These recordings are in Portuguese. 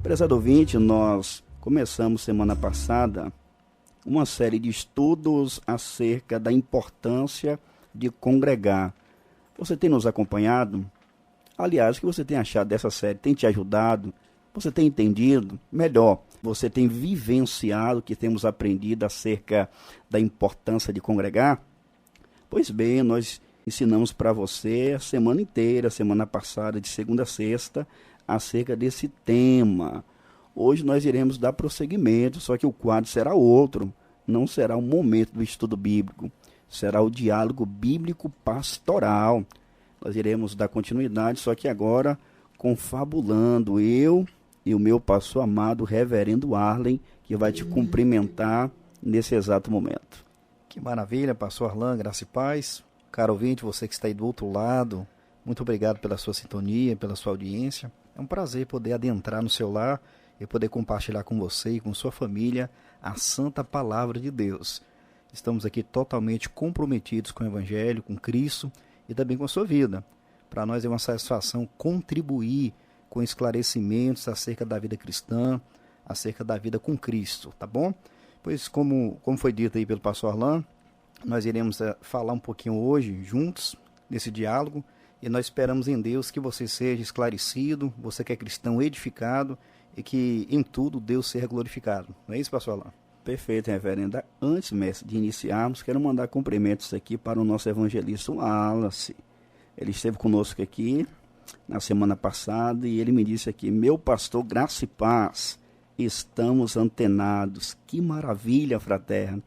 Prezado ouvinte, nós começamos semana passada uma série de estudos acerca da importância de congregar. Você tem nos acompanhado? Aliás, o que você tem achado dessa série? Tem te ajudado? Você tem entendido? Melhor, você tem vivenciado o que temos aprendido acerca da importância de congregar? Pois bem, nós ensinamos para você a semana inteira, semana passada, de segunda a sexta, acerca desse tema. Hoje nós iremos dar prosseguimento, só que o quadro será outro. Não será o momento do estudo bíblico, será o diálogo bíblico pastoral. Nós iremos dar continuidade, só que agora confabulando eu e o meu pastor amado, reverendo Arlen, que vai te cumprimentar nesse exato momento. Que maravilha, pastor Arlan, graça e paz. Caro ouvinte, você que está aí do outro lado, muito obrigado pela sua sintonia, pela sua audiência. É um prazer poder adentrar no seu lar e poder compartilhar com você e com sua família a santa palavra de Deus. Estamos aqui totalmente comprometidos com o Evangelho, com Cristo e também com a sua vida. Para nós é uma satisfação contribuir com esclarecimentos acerca da vida cristã, acerca da vida com Cristo, tá bom? Pois como foi dito aí pelo pastor Arlan, nós iremos falar um pouquinho hoje juntos nesse diálogo e nós esperamos em Deus que você seja esclarecido, você que é cristão edificado e que em tudo Deus seja glorificado. Não é isso, pastor Alain? Perfeito, reverenda. Antes, mestre, de iniciarmos, quero mandar cumprimentos aqui para o nosso evangelista Wallace. Ele esteve conosco aqui na semana passada e ele me disse aqui: meu pastor, graça e paz, estamos antenados. Que maravilha, fraterno.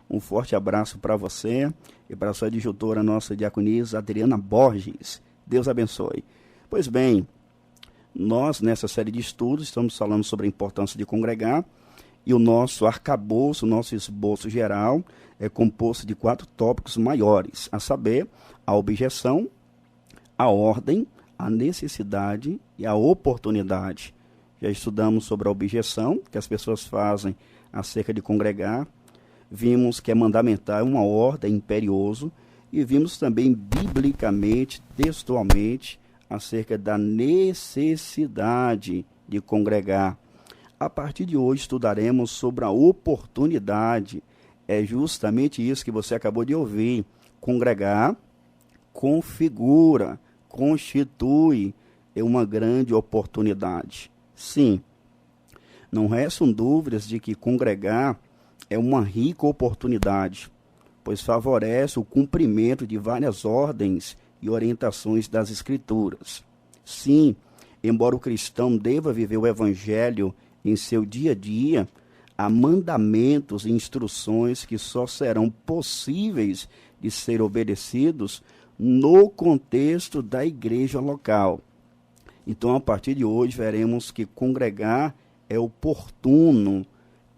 Um forte abraço para você e para a sua adjutora, nossa diaconisa Adriana Borges. Deus abençoe. Pois bem, nós, nessa série de estudos, estamos falando sobre a importância de congregar e o nosso arcabouço, o nosso esboço geral é composto de 4 tópicos maiores, a saber, a objeção, a ordem, a necessidade e a oportunidade. Já estudamos sobre a objeção que as pessoas fazem acerca de congregar, vimos que é mandamental, é uma ordem, é imperioso, e vimos também biblicamente, textualmente, acerca da necessidade de congregar. A partir de hoje estudaremos sobre a oportunidade. É justamente isso que você acabou de ouvir. Congregar configura, constitui uma grande oportunidade. Sim, não restam dúvidas de que congregar é uma rica oportunidade, pois favorece o cumprimento de várias ordens e orientações das Escrituras. Sim, embora o cristão deva viver o Evangelho em seu dia a dia, há mandamentos e instruções que só serão possíveis de ser obedecidos no contexto da igreja local. Então, a partir de hoje, veremos que congregar é oportuno.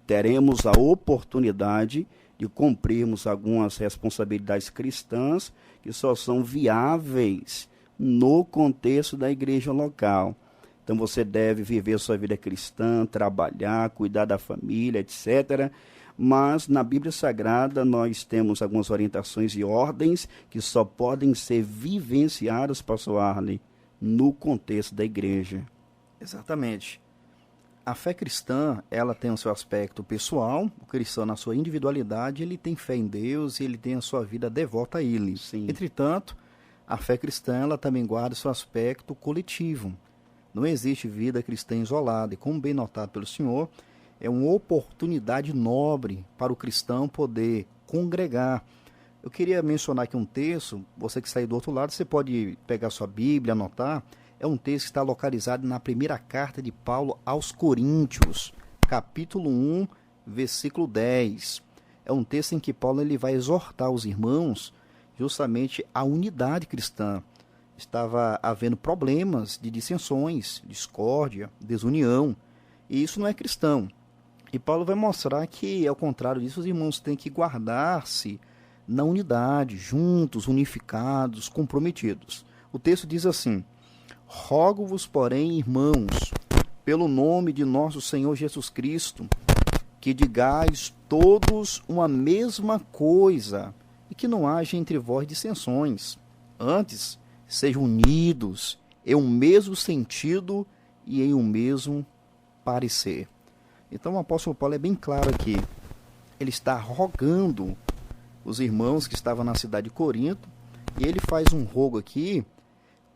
Teremos a oportunidade de cumprirmos algumas responsabilidades cristãs que só são viáveis no contexto da igreja local. Então você deve viver sua vida cristã, trabalhar, cuidar da família, etc. Mas na Bíblia Sagrada nós temos algumas orientações e ordens que só podem ser vivenciadas, pastor Arlen, no contexto da igreja. Exatamente. A fé cristã, ela tem o seu aspecto pessoal, o cristão na sua individualidade, ele tem fé em Deus e ele tem a sua vida devota a Ele. Sim. Entretanto, a fé cristã, ela também guarda o seu aspecto coletivo. Não existe vida cristã isolada e, como bem notado pelo Senhor, é uma oportunidade nobre para o cristão poder congregar. Eu queria mencionar aqui um texto, você que está do outro lado, você pode pegar sua Bíblia, anotar. É um texto que está localizado na primeira carta de Paulo aos Coríntios, capítulo 1, versículo 10. É um texto em que Paulo ele vai exortar os irmãos justamente à unidade cristã. Estava havendo problemas de dissensões, discórdia, desunião, e isso não é cristão. E Paulo vai mostrar que, ao contrário disso, os irmãos têm que guardar-se na unidade, juntos, unificados, comprometidos. O texto diz assim: rogo-vos, porém, irmãos, pelo nome de nosso Senhor Jesus Cristo, que digais todos uma mesma coisa, e que não haja entre vós dissensões. Antes, sejam unidos em um mesmo sentido e em um mesmo parecer. Então o apóstolo Paulo é bem claro aqui. Ele está rogando os irmãos que estavam na cidade de Corinto, e ele faz um rogo aqui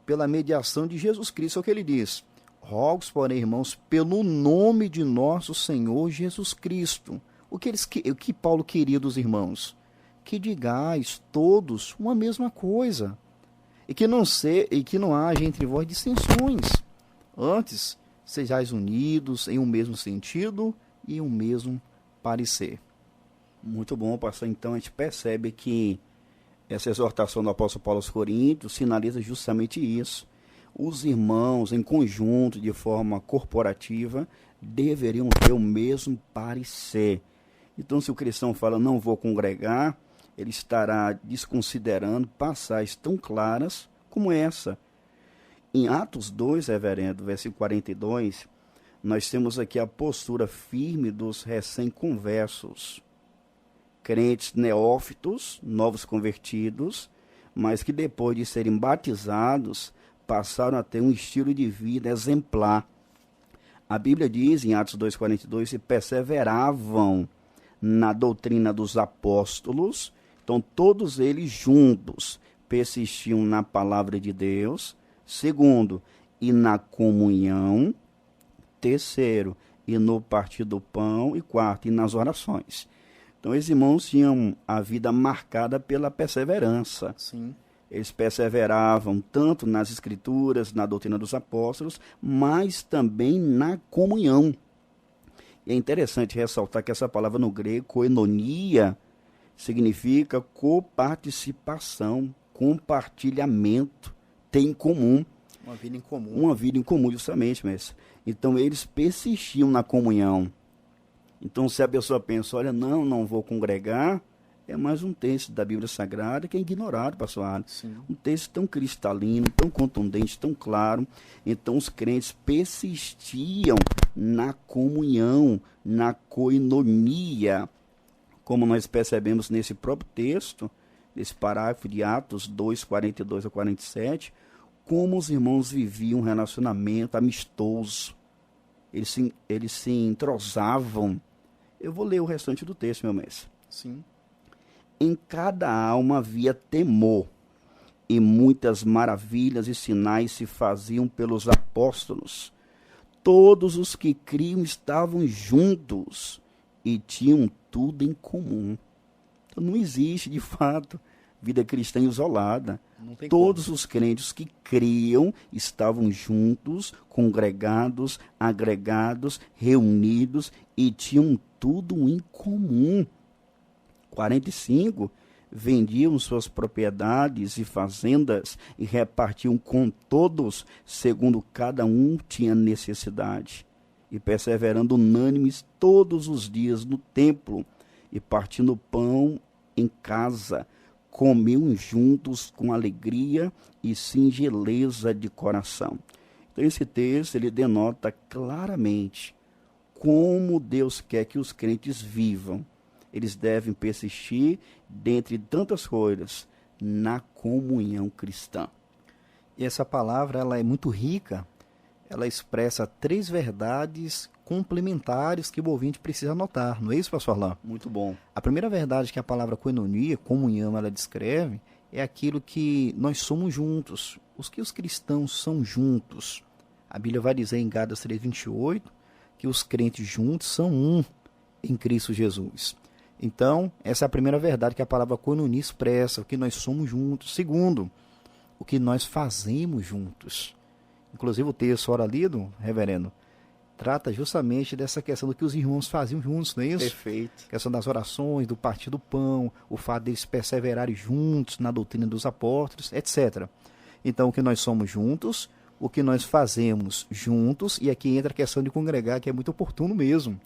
pela mediação de Jesus Cristo. É o que ele diz: rogo, porém, irmãos, pelo nome de nosso Senhor Jesus Cristo. O que Paulo queria dos irmãos? Que digais todos uma mesma coisa, e que não haja entre vós dissensões. Antes, sejais unidos em um mesmo sentido e um mesmo parecer. Muito bom, pastor. Então a gente percebe que essa exortação do apóstolo Paulo aos Coríntios sinaliza justamente isso. Os irmãos, em conjunto, de forma corporativa, deveriam ter o mesmo parecer. Então, se o cristão fala, não vou congregar, ele estará desconsiderando passagens tão claras como essa. Em Atos 2, reverendo, versículo 42, nós temos aqui a postura firme dos recém-conversos. Crentes neófitos, novos convertidos, mas que depois de serem batizados, passaram a ter um estilo de vida exemplar. A Bíblia diz, em Atos 2,42, que perseveravam na doutrina dos apóstolos. Então, todos eles juntos persistiam na palavra de Deus. Segundo, e na comunhão. Terceiro, e no partir do pão. E quarto, e nas orações. Então, os irmãos tinham a vida marcada pela perseverança. Sim. Eles perseveravam tanto nas escrituras, na doutrina dos apóstolos, mas também na comunhão. E é interessante ressaltar que essa palavra no grego, koinonia, significa coparticipação, compartilhamento, ter em comum. Uma vida em comum. Uma vida em comum, justamente, mestre. Então, eles persistiam na comunhão. Então, se a pessoa pensa, olha, não vou congregar, é mais um texto da Bíblia Sagrada que é ignorado, pastor Alex. Um texto tão cristalino, tão contundente, tão claro. Então, os crentes persistiam na comunhão, na koinonia, como nós percebemos nesse próprio texto, nesse parágrafo de Atos 2, 42 a 47, como os irmãos viviam um relacionamento amistoso. Eles se entrosavam. Eu vou ler o restante do texto, meu mestre. Sim. Em cada alma havia temor, e muitas maravilhas e sinais se faziam pelos apóstolos. Todos os que criam estavam juntos e tinham tudo em comum. Então, não existe, de fato, vida cristã isolada. Todos os crentes que criam estavam juntos, congregados, agregados, reunidos e tinham tudo em comum. 45, vendiam suas propriedades e fazendas e repartiam com todos, segundo cada um tinha necessidade. E perseverando unânimes todos os dias no templo, e partindo pão em casa, comiam juntos com alegria e singeleza de coração. Então esse texto ele denota claramente como Deus quer que os crentes vivam. Eles devem persistir, dentre tantas coisas, na comunhão cristã. E essa palavra ela é muito rica. Ela expressa 3 verdades complementares que o ouvinte precisa anotar. Não é isso, pastor Alain? Muito bom. A primeira verdade que a palavra koinonia, comunhão, ela descreve, é aquilo que nós somos juntos. Os que os cristãos são juntos. A Bíblia vai dizer em Gálatas 3:28 que os crentes juntos são um em Cristo Jesus. Então, essa é a primeira verdade que a palavra koinonia expressa, o que nós somos juntos. Segundo, o que nós fazemos juntos. Inclusive o texto ora lido, reverendo, trata justamente dessa questão do que os irmãos faziam juntos, não é isso? Perfeito. A questão das orações, do partir do pão, o fato deles perseverarem juntos na doutrina dos apóstolos, etc. Então, o que nós somos juntos, o que nós fazemos juntos, e aqui entra a questão de congregar, que é muito oportuno mesmo.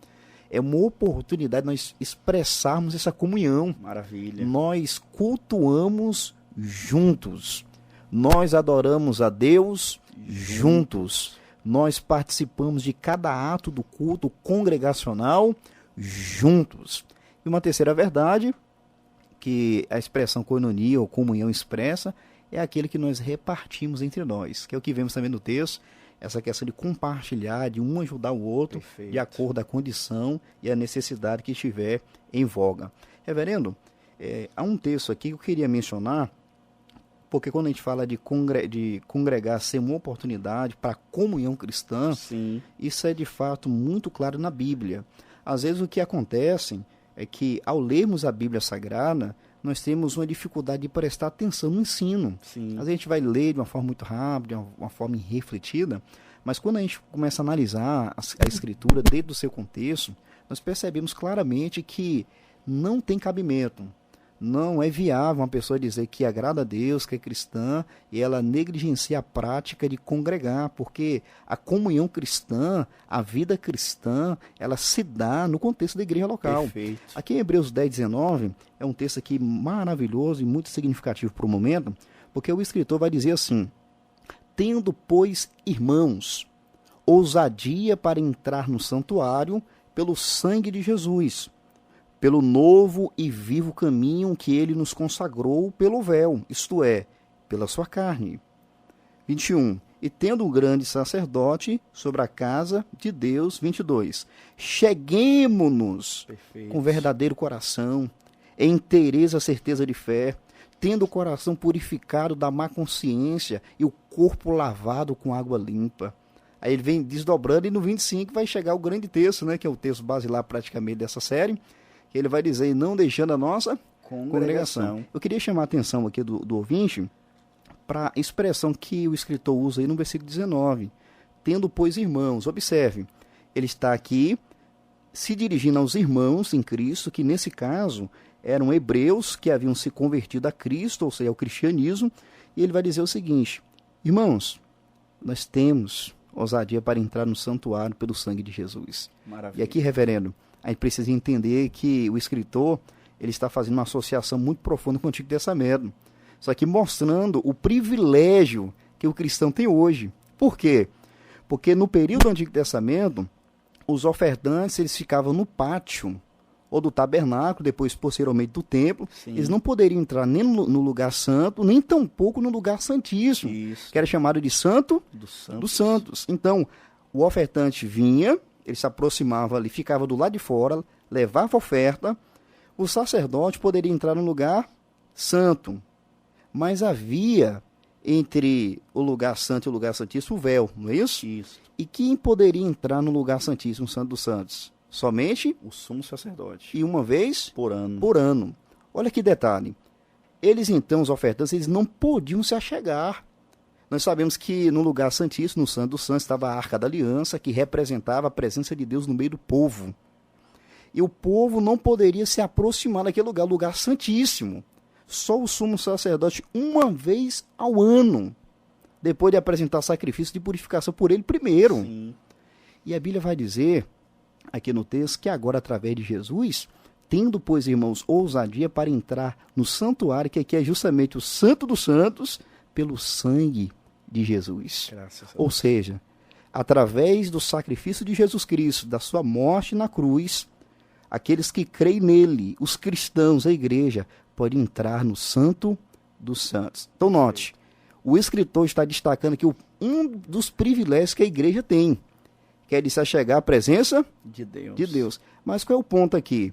É uma oportunidade de nós expressarmos essa comunhão. Maravilha. Nós cultuamos juntos. Nós adoramos a Deus juntos. Nós participamos de cada ato do culto congregacional juntos. E uma terceira verdade, que a expressão koinonia ou comunhão expressa, é aquele que nós repartimos entre nós, que é o que vemos também no texto, essa questão de compartilhar, de um ajudar o outro, Perfeito. de acordo com a condição e a necessidade que estiver em voga. Reverendo, há um texto aqui que eu queria mencionar, porque quando a gente fala de congregar ser uma oportunidade para a comunhão cristã, Sim. isso é de fato muito claro na Bíblia. Às vezes o que acontece é que ao lermos a Bíblia Sagrada, nós temos uma dificuldade de prestar atenção no ensino. Sim. Às vezes a gente vai ler de uma forma muito rápida, de uma forma irrefletida, mas quando a gente começa a analisar a Escritura dentro do seu contexto, nós percebemos claramente que não tem cabimento. Não é viável uma pessoa dizer que agrada a Deus, que é cristã, e ela negligencia a prática de congregar, porque a comunhão cristã, a vida cristã, ela se dá no contexto da igreja local. Perfeito. Aqui em Hebreus 10, 19, é um texto aqui maravilhoso e muito significativo para o momento, porque o escritor vai dizer assim: tendo, pois, irmãos, ousadia para entrar no santuário pelo sangue de Jesus, pelo novo e vivo caminho que ele nos consagrou pelo véu, isto é, pela sua carne. 21. E tendo um grande sacerdote sobre a casa de Deus. 22. Cheguemo-nos com verdadeiro coração, em inteireza certeza de fé, tendo o coração purificado da má consciência e o corpo lavado com água limpa. Aí ele vem desdobrando e no 25 vai chegar o grande texto, né, que é o texto basilar praticamente dessa série, que ele vai dizer, não deixando a nossa congregação. Eu queria chamar a atenção aqui do ouvinte para a expressão que o escritor usa aí no versículo 19. Tendo, pois, irmãos, observe, ele está aqui se dirigindo aos irmãos em Cristo, que nesse caso eram hebreus que haviam se convertido a Cristo, ou seja, ao cristianismo, e ele vai dizer o seguinte: irmãos, nós temos ousadia para entrar no santuário pelo sangue de Jesus. Maravilha. E aqui, reverendo, a gente precisa entender que o escritor ele está fazendo uma associação muito profunda com o Antigo Testamento. Só que mostrando o privilégio que o cristão tem hoje. Por quê? Porque no período do Antigo Testamento, os ofertantes eles ficavam no pátio ou do tabernáculo, depois posteriormente do templo. Sim. Eles não poderiam entrar nem no lugar santo, nem tampouco no lugar santíssimo, Isso. que era chamado de Santo dos Santos. Então, o ofertante vinha, ele se aproximava ali, ficava do lado de fora, levava a oferta, o sacerdote poderia entrar no lugar santo, mas havia entre o lugar santo e o lugar santíssimo o véu, não é isso? Isso. E quem poderia entrar no lugar santíssimo, Santo dos Santos? Somente O sumo sacerdote. e uma vez Por ano. por ano. Olha que detalhe. Eles então, os ofertantes, eles não podiam se achegar. Nós sabemos que no lugar santíssimo, no Santo dos Santos, estava a Arca da Aliança, que representava a presença de Deus no meio do povo. E o povo não poderia se aproximar daquele lugar, lugar santíssimo. Só o sumo sacerdote uma vez ao ano, depois de apresentar sacrifício de purificação por ele primeiro. Sim. E a Bíblia vai dizer, aqui no texto, que agora, através de Jesus, tendo, pois, irmãos, ousadia para entrar no santuário, que aqui é justamente o Santo dos Santos, pelo sangue de Jesus. Graças a Ou Deus. seja, através do sacrifício de Jesus Cristo, da sua morte na cruz, aqueles que creem nele, os cristãos, a igreja, podem entrar no Santo dos Santos. Então, note, o escritor está destacando aqui um dos privilégios que a igreja tem, que é de se achegar à presença De Deus. de Deus. Mas qual é o ponto aqui?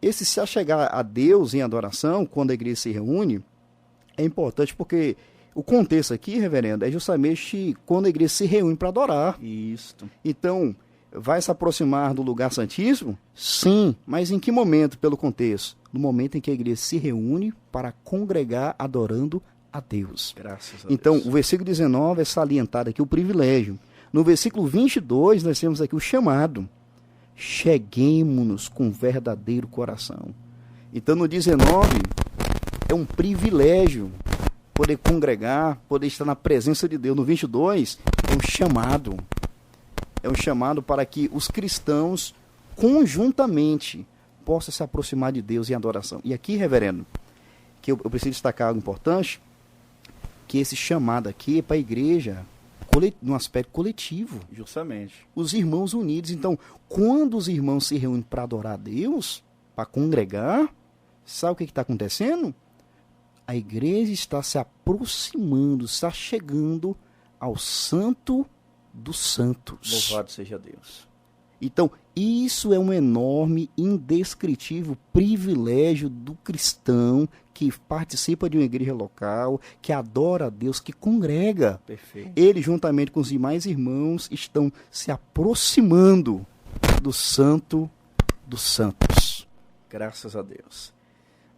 Esse se achegar a Deus em adoração, quando a igreja se reúne, é importante porque o contexto aqui, reverendo, é justamente quando a igreja se reúne para adorar. Isto. Então, vai se aproximar do lugar santíssimo? Sim, mas em que momento, pelo contexto? No momento em que a igreja se reúne para congregar adorando a Deus. Graças a Então, Deus. o versículo 19 é salientado aqui o privilégio. No versículo 22, nós temos aqui o chamado. Cheguemo-nos com verdadeiro coração. Então, no 19, é um privilégio poder congregar, poder estar na presença de Deus. No 22, é um chamado. É um chamado para que os cristãos, conjuntamente, possam se aproximar de Deus em adoração. E aqui, reverendo, que eu preciso destacar algo importante, que esse chamado aqui é para a igreja, num aspecto coletivo. Justamente. Os irmãos unidos. Então, quando os irmãos se reúnem para adorar a Deus, para congregar, sabe o que está acontecendo? A igreja está se aproximando, está chegando ao Santo dos Santos. Louvado seja Deus. Então, isso é um enorme, indescritível privilégio do cristão que participa de uma igreja local, que adora a Deus, que congrega. Perfeito. Ele, juntamente com os demais irmãos, estão se aproximando do Santo dos Santos. Graças a Deus.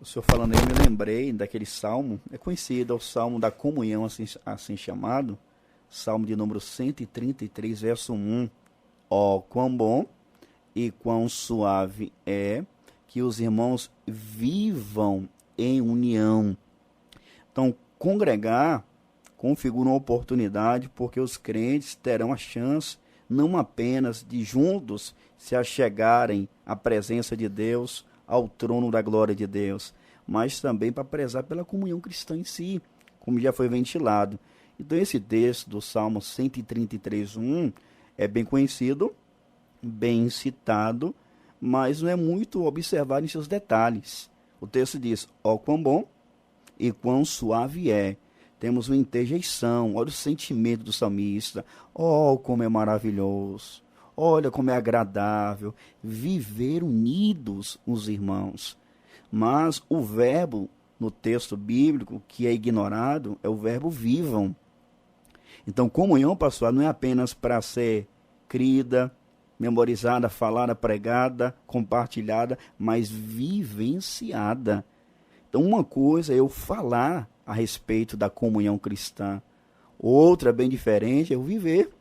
O senhor falando aí, eu me lembrei daquele salmo, é conhecido, é o salmo da comunhão, assim chamado, salmo de número 133, verso 1. Ó, quão bom e quão suave é que os irmãos vivam em união. Então, congregar configura uma oportunidade, porque os crentes terão a chance não apenas de juntos se achegarem à presença de Deus, ao trono da glória de Deus, mas também para prezar pela comunhão cristã em si, como já foi ventilado. Então, esse texto do Salmo 133:1 é bem conhecido, bem citado, mas não é muito observado em seus detalhes. O texto diz, ó quão bom e quão suave é. Temos uma interjeição, olha o sentimento do salmista, ó como é maravilhoso, olha como é agradável viver unidos os irmãos. Mas o verbo no texto bíblico que é ignorado é o verbo vivam. Então, comunhão, pastor, não é apenas para ser crida, memorizada, falada, pregada, compartilhada, mas vivenciada. Então, uma coisa é eu falar a respeito da comunhão cristã, outra, bem diferente, é eu viver.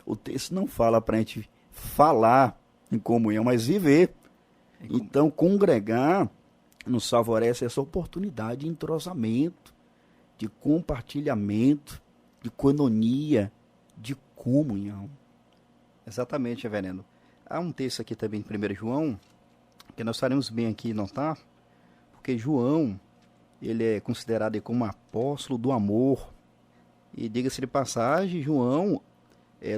O texto não fala para a gente falar em comunhão, mas viver. Então, congregar nos favorece essa oportunidade de entrosamento, de compartilhamento, de coinonia, de comunhão. Exatamente, reverendo. Há um texto aqui também em 1 João, que nós faremos bem aqui notar, porque João, ele é considerado como apóstolo do amor. E diga-se de passagem, João,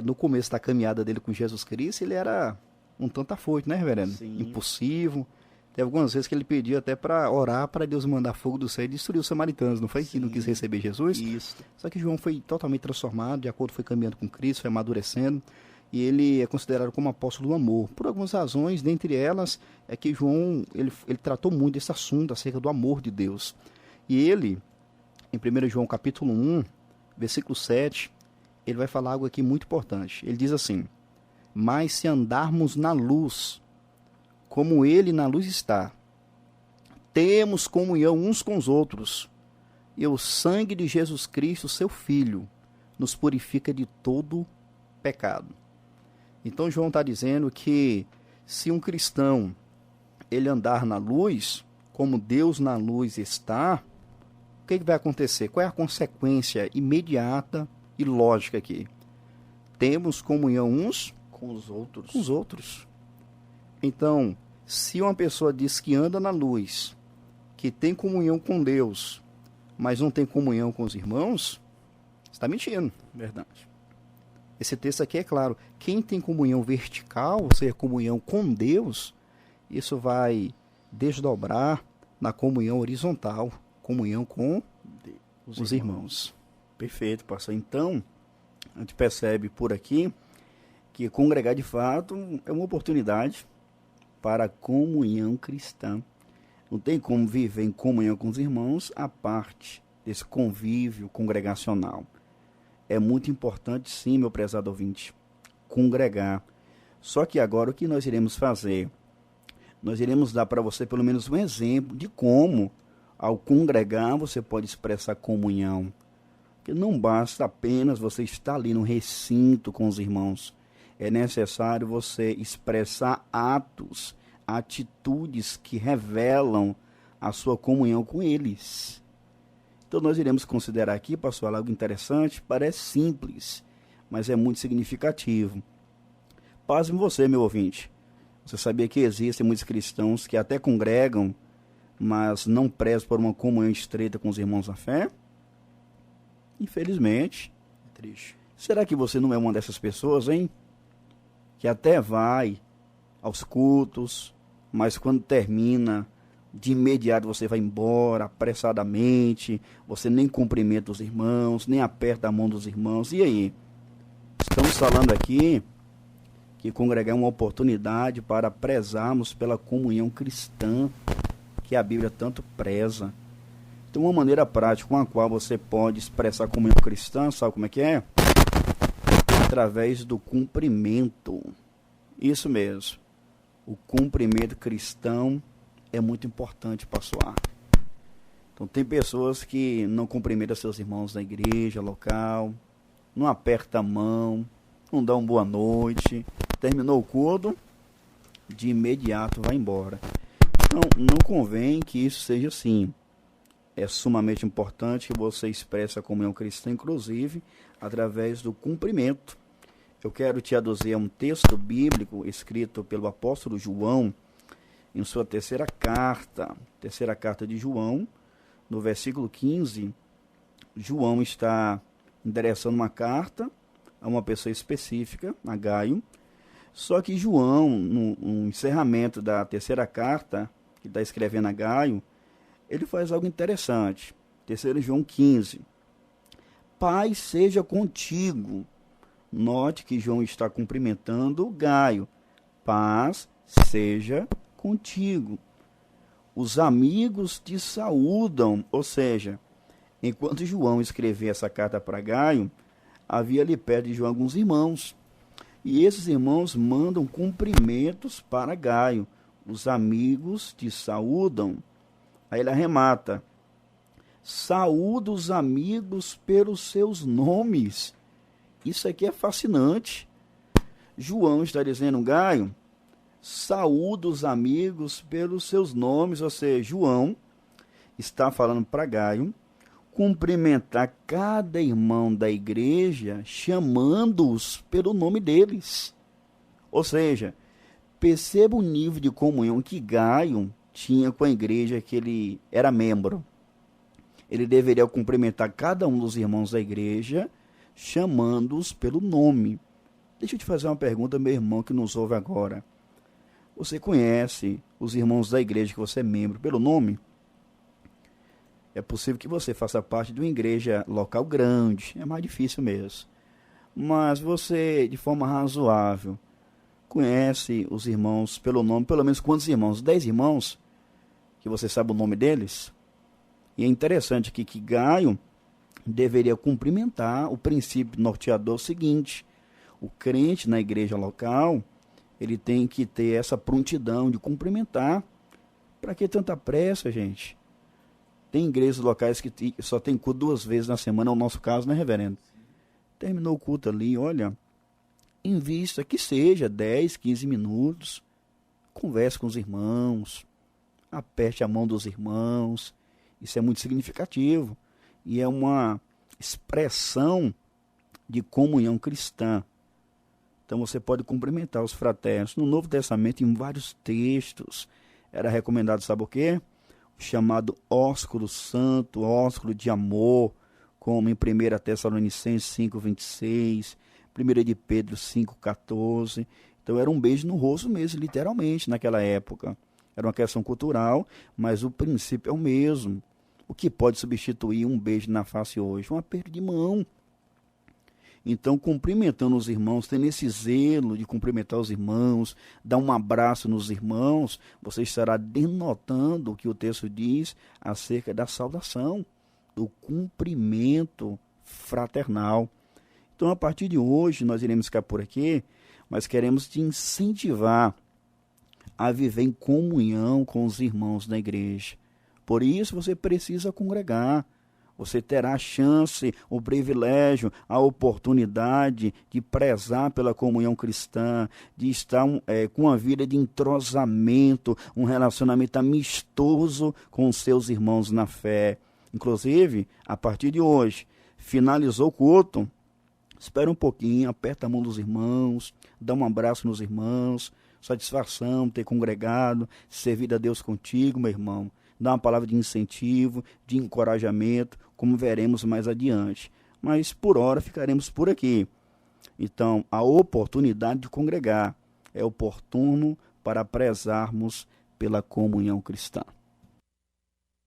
no começo da caminhada dele com Jesus Cristo, ele era um tanto afoito, né, reverendo? Sim. Impulsivo. Teve algumas vezes que ele pediu até para orar para Deus mandar fogo do céu e destruir os samaritanos, não foi? Sim. Que não quis receber Jesus? Isso. Só que João foi totalmente transformado, de acordo foi caminhando com Cristo, foi amadurecendo, e ele é considerado como apóstolo do amor. Por algumas razões, dentre elas, é que João, ele tratou muito desse assunto, acerca do amor de Deus. E ele, em 1 João capítulo 1, versículo 7, ele vai falar algo aqui muito importante. Ele diz assim, mas se andarmos na luz, como ele na luz está, temos comunhão uns com os outros, e o sangue de Jesus Cristo, seu Filho, nos purifica de todo pecado. Então João está dizendo que se um cristão ele andar na luz, como Deus na luz está, o que vai acontecer? Qual é a consequência imediata e lógica aqui? Temos comunhão uns Com os outros. com os outros. Então, se uma pessoa diz que anda na luz, que tem comunhão com Deus, mas não tem comunhão com os irmãos, está mentindo. Verdade. Esse texto aqui é claro. Quem tem comunhão vertical, ou seja, comunhão com Deus, isso vai desdobrar na comunhão horizontal, comunhão com os irmãos. Perfeito, pastor. Então, a gente percebe por aqui que congregar de fato é uma oportunidade para a comunhão cristã. Não tem como viver em comunhão com os irmãos a parte desse convívio congregacional. É muito importante, sim, meu prezado ouvinte, congregar. Só que agora o que nós iremos fazer? Nós iremos dar para você pelo menos um exemplo de como, ao congregar, você pode expressar comunhão. Porque não basta apenas você estar ali no recinto com os irmãos. É necessário você expressar atos, atitudes que revelam a sua comunhão com eles. Então nós iremos considerar aqui, pastor, algo interessante, parece simples, mas é muito significativo. Pasme você, meu ouvinte. Você sabia que existem muitos cristãos que até congregam, mas não prezam por uma comunhão estreita com os irmãos na fé? Infelizmente. É triste. Será que você não é uma dessas pessoas, hein? Que até vai aos cultos, mas quando termina, de imediato você vai embora, apressadamente, você nem cumprimenta os irmãos, nem aperta a mão dos irmãos. E aí? Estamos falando aqui que congregar é uma oportunidade para prezarmos pela comunhão cristã, que a Bíblia tanto preza. Então, uma maneira prática com a qual você pode expressar a comunhão cristã, sabe como é que é? Através do cumprimento. Isso mesmo. O cumprimento cristão é muito importante, pastor. Então, tem pessoas que não cumprimentam seus irmãos na igreja local, não aperta a mão, não dá uma boa noite, terminou o culto, de imediato vai embora. Então, não convém que isso seja assim. É sumamente importante que você expresse a comunhão cristã, inclusive, através do cumprimento. Eu quero te aduzir a um texto bíblico escrito pelo apóstolo João, em sua terceira carta de João, no versículo 15, João está endereçando uma carta a uma pessoa específica, a Gaio. Só que João, no encerramento da terceira carta, que está escrevendo a Gaio, ele faz algo interessante. 3 João 15. Paz seja contigo. Note que João está cumprimentando Gaio. Paz seja contigo. Os amigos te saúdam. Ou seja, enquanto João escrevia essa carta para Gaio, havia ali perto de João alguns irmãos. E esses irmãos mandam cumprimentos para Gaio. Os amigos te saúdam. Aí ele arremata. Saúda os amigos pelos seus nomes. Isso aqui é fascinante. João está dizendo, Gaio, saúda os amigos pelos seus nomes. Ou seja, João está falando para Gaio cumprimentar cada irmão da igreja, chamando-os pelo nome deles. Ou seja, perceba o nível de comunhão que Gaio tinha com a igreja que ele era membro. Ele deveria cumprimentar cada um dos irmãos da igreja, chamando-os pelo nome. Deixa eu te fazer uma pergunta, meu irmão que nos ouve agora. Você conhece os irmãos da igreja que você é membro pelo nome? É possível que você faça parte de uma igreja local grande, é mais difícil mesmo. Mas você, de forma razoável, conhece os irmãos pelo nome, pelo menos quantos irmãos? 10 irmãos? Que você sabe o nome deles? E é interessante aqui que Gaio deveria cumprimentar o princípio norteador seguinte. O crente na igreja local, ele tem que ter essa prontidão de cumprimentar. Para que tanta pressa, gente? Tem igrejas locais que só tem culto 2 vezes na semana, é o nosso caso, né, reverendo? Terminou o culto ali, olha, invista que seja 10, 15 minutos, converse com os irmãos, aperte a mão dos irmãos, isso é muito significativo e é uma expressão de comunhão cristã. Então você pode cumprimentar os fraternos. No Novo Testamento, em vários textos, era recomendado, sabe o quê? O chamado ósculo santo, ósculo de amor, como em 1 Tessalonicenses 5:26, 1 de Pedro 5:14. Então era um beijo no rosto mesmo, literalmente, naquela época. Era uma questão cultural, mas o princípio é o mesmo. O que pode substituir um beijo na face hoje? Um aperto de mão. Então, cumprimentando os irmãos, tendo esse zelo de cumprimentar os irmãos, dar um abraço nos irmãos, você estará denotando o que o texto diz acerca da saudação, do cumprimento fraternal. Então, a partir de hoje, nós iremos ficar por aqui, mas queremos te incentivar a viver em comunhão com os irmãos da igreja. Por isso, você precisa congregar. Você terá a chance, o privilégio, a oportunidade de prezar pela comunhão cristã, de estar com uma vida de entrosamento, um relacionamento amistoso com os seus irmãos na fé. Inclusive, a partir de hoje, finalizou o culto, espera um pouquinho, aperta a mão dos irmãos, dá um abraço nos irmãos, satisfação ter congregado, servido a Deus contigo, meu irmão. Dá uma palavra de incentivo, de encorajamento, como veremos mais adiante. Mas, por hora, ficaremos por aqui. Então, a oportunidade de congregar é oportuno para prezarmos pela comunhão cristã.